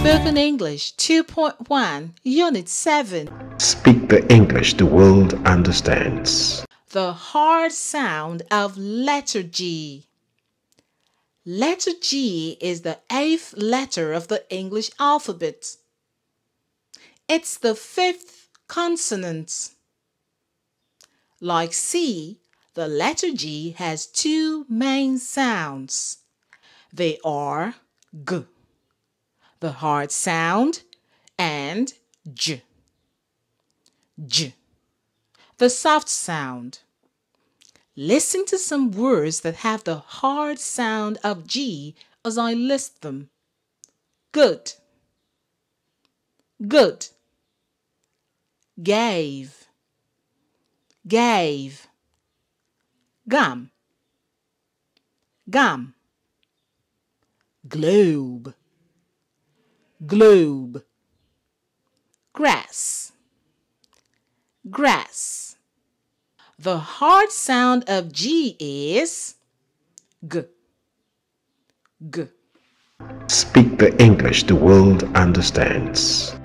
Spoken English 2.1, Unit 7. Speak the English the world understands. The hard sound of letter G. Letter G is the 8th letter of the English alphabet. It's the 5th consonant. Like C, the letter G has two main sounds. They are G, the hard sound, and J, J, the soft sound. Listen to some words that have the hard sound of G as I list them. Good, good. Gave, gave. Gum, gum. Globe, globe. Grass, grass. The hard sound of G is G, G. Speak the English the world understands.